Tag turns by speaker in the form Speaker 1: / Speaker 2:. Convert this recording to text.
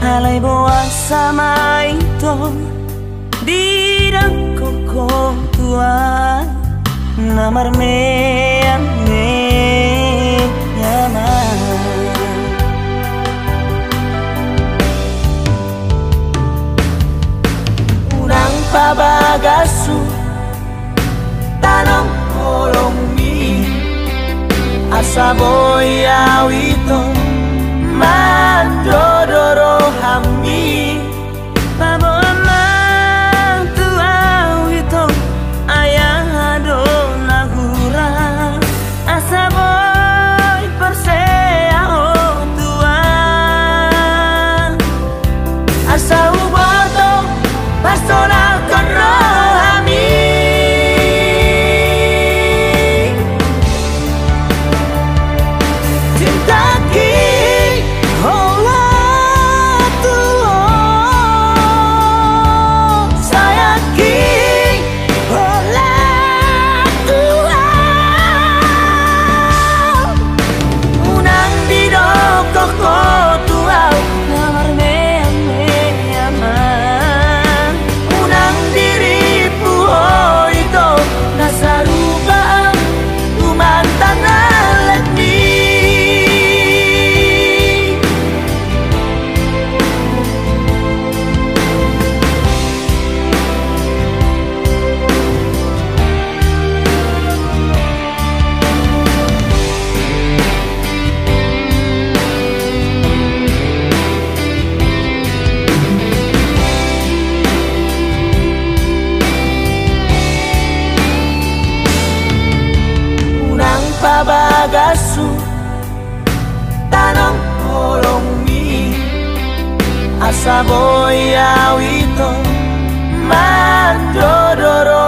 Speaker 1: Alay buwan sa maitong di koko tua na marmean me nyaman unang pabagasu tanong holong mi asa boy awito mandodoro hami pabo amang tuaw ito ayado nagura asa boy perseo tua asa uboto personal con rohami pabagasu tanong holong mi asa boy awito mandodoro